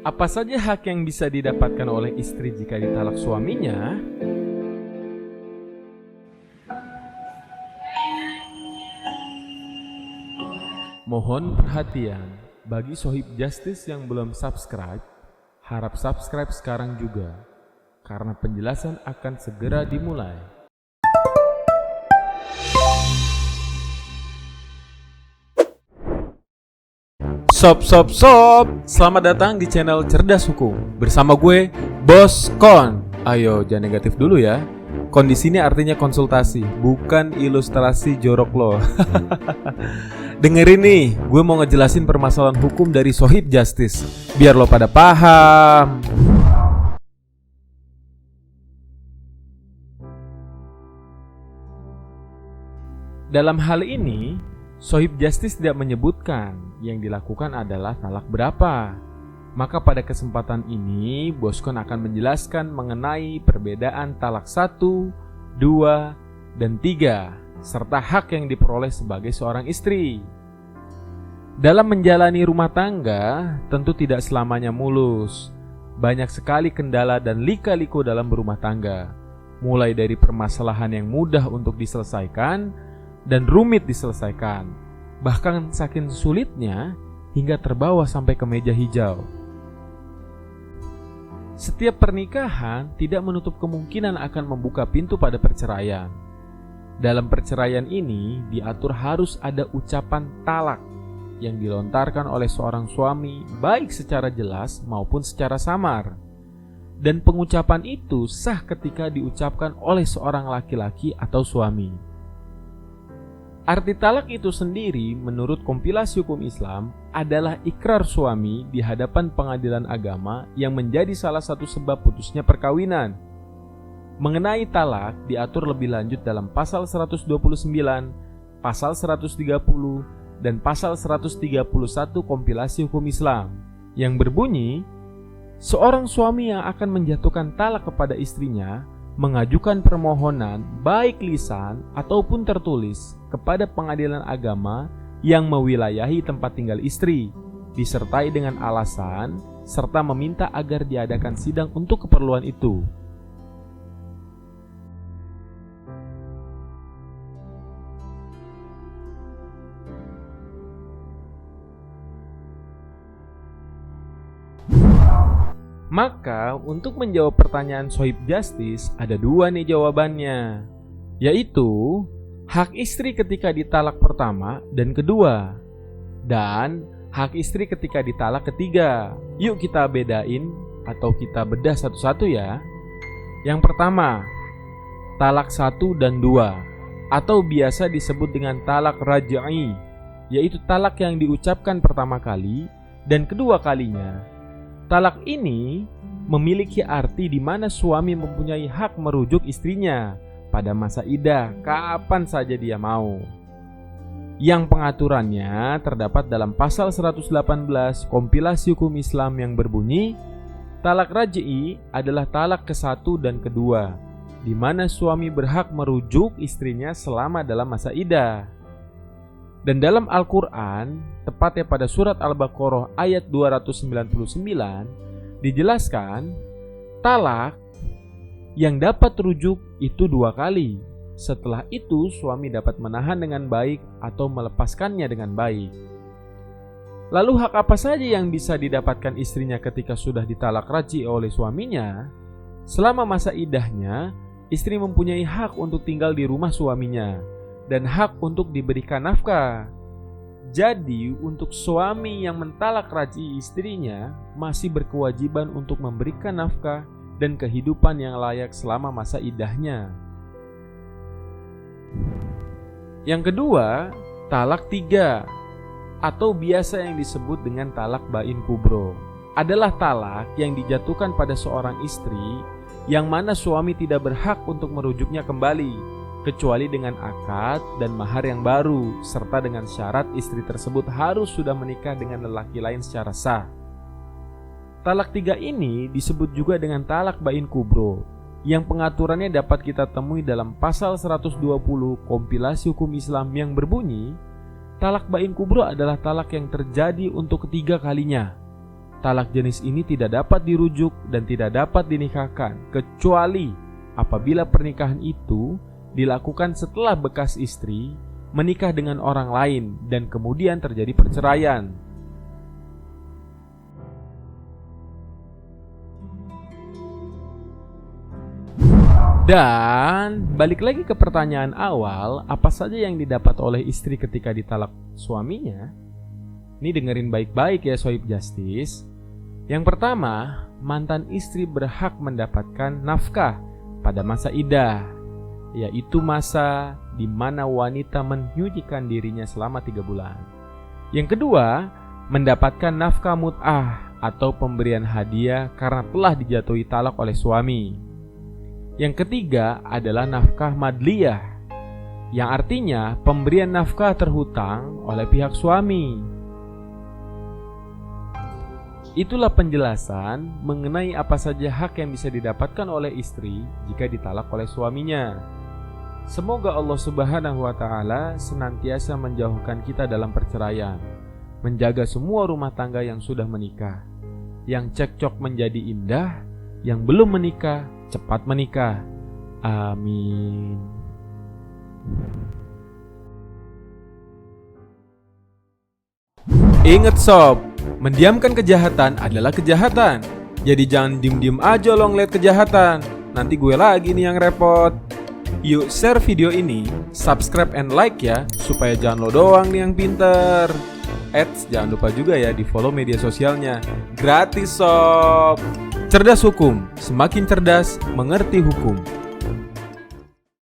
Apa saja hak yang bisa didapatkan oleh istri jika ditalak suaminya? Mohon perhatian bagi Sohib Justice yang belum subscribe, harap subscribe sekarang juga, karena penjelasan akan segera dimulai. Sob, selamat datang di channel Cerdas Hukum bersama gue, Bos Kon. Ayo, jangan negatif dulu ya. Kondisi ini artinya konsultasi, bukan ilustrasi jorok lo. Dengerin nih, gue mau ngejelasin permasalahan hukum dari Sohib Justice, biar lo pada paham. Dalam hal ini, Sohib Justice tidak menyebutkan yang dilakukan adalah talak berapa. Maka pada kesempatan ini, Boskon akan menjelaskan mengenai perbedaan talak 1, 2, dan 3, serta hak yang diperoleh sebagai seorang istri. Dalam menjalani rumah tangga, tentu tidak selamanya mulus. Banyak sekali kendala dan lika-liku dalam berumah tangga. Mulai dari permasalahan yang mudah untuk diselesaikan dan rumit diselesaikan, bahkan saking sulitnya hingga terbawa sampai ke meja hijau. Setiap pernikahan tidak menutup kemungkinan akan membuka pintu pada perceraian. Dalam perceraian ini diatur harus ada ucapan talak yang dilontarkan oleh seorang suami baik secara jelas maupun secara samar. Dan pengucapan itu sah ketika diucapkan oleh seorang laki-laki atau suami. Arti talak itu sendiri menurut kompilasi hukum Islam adalah ikrar suami di hadapan pengadilan agama yang menjadi salah satu sebab putusnya perkawinan. Mengenai talak diatur lebih lanjut dalam pasal 129, pasal 130, dan pasal 131 kompilasi hukum Islam yang berbunyi, seorang suami yang akan menjatuhkan talak kepada istrinya mengajukan permohonan baik lisan ataupun tertulis kepada pengadilan agama yang mewilayahi tempat tinggal istri, disertai dengan alasan serta meminta agar diadakan sidang untuk keperluan itu. Maka untuk menjawab pertanyaan Sohib Justice ada dua nih jawabannya, yaitu hak istri ketika ditalak pertama dan kedua, dan hak istri ketika ditalak ketiga. Yuk kita bedain atau kita bedah satu-satu ya. Yang pertama, talak 1 dan 2 atau biasa disebut dengan talak raj'i, yaitu talak yang diucapkan pertama kali dan kedua kalinya. Talak ini memiliki arti di mana suami mempunyai hak merujuk istrinya pada masa iddah kapan saja dia mau. Yang pengaturannya terdapat dalam pasal 118 kompilasi hukum Islam yang berbunyi, talak raj'i adalah talak ke-1 dan kedua, di mana suami berhak merujuk istrinya selama dalam masa iddah. Dan dalam Al-Quran, tepatnya pada surat Al-Baqarah ayat 299, dijelaskan talak yang dapat rujuk itu 2 kali. Setelah itu suami dapat menahan dengan baik atau melepaskannya dengan baik. Lalu hak apa saja yang bisa didapatkan istrinya ketika sudah ditalak raj'i oleh suaminya? Selama masa iddahnya, istri mempunyai hak untuk tinggal di rumah suaminya dan hak untuk diberikan nafkah. Jadi untuk suami yang mentalak raj'i istrinya masih berkewajiban untuk memberikan nafkah dan kehidupan yang layak selama masa iddahnya. Yang kedua, talak 3 atau biasa yang disebut dengan talak bain kubro adalah talak yang dijatuhkan pada seorang istri yang mana suami tidak berhak untuk merujuknya kembali kecuali dengan akad dan mahar yang baru, serta dengan syarat istri tersebut harus sudah menikah dengan lelaki lain secara sah. Talak 3 ini disebut juga dengan talak bain kubro, yang pengaturannya dapat kita temui dalam pasal 120 kompilasi hukum Islam yang berbunyi, talak bain kubro adalah talak yang terjadi untuk ketiga kalinya. talak jenis ini tidak dapat dirujuk dan tidak dapat dinikahkan kecuali apabila pernikahan itu dilakukan setelah bekas istri menikah dengan orang lain dan kemudian terjadi perceraian. Dan balik lagi ke pertanyaan awal, apa saja yang didapat oleh istri ketika ditalak suaminya? Ini dengerin baik-baik ya Sohib Justice. Yang pertama, mantan istri berhak mendapatkan nafkah pada masa iddah, yaitu masa di mana wanita menyucikan dirinya selama 3 bulan. Yang kedua, mendapatkan nafkah mut'ah atau pemberian hadiah karena telah dijatuhi talak oleh suami. Yang ketiga adalah nafkah madliyah, yang artinya pemberian nafkah terhutang oleh pihak suami. Itulah penjelasan mengenai apa saja hak yang bisa didapatkan oleh istri jika ditalak oleh suaminya. Semoga Allah Subhanahu wa Ta'ala senantiasa menjauhkan kita dalam perceraian, menjaga semua rumah tangga yang sudah menikah, yang cekcok menjadi indah, yang belum menikah cepat menikah. Amin. Ingat sob, mendiamkan kejahatan adalah kejahatan. Jadi jangan diem-diem aja lo ngeliat kejahatan. Nanti gue lagi nih yang repot. Yuk share video ini, subscribe and like ya, supaya jangan lo doang nih yang pinter. Jangan lupa juga ya di follow media sosialnya. Gratis sob. Cerdas hukum, semakin cerdas mengerti hukum.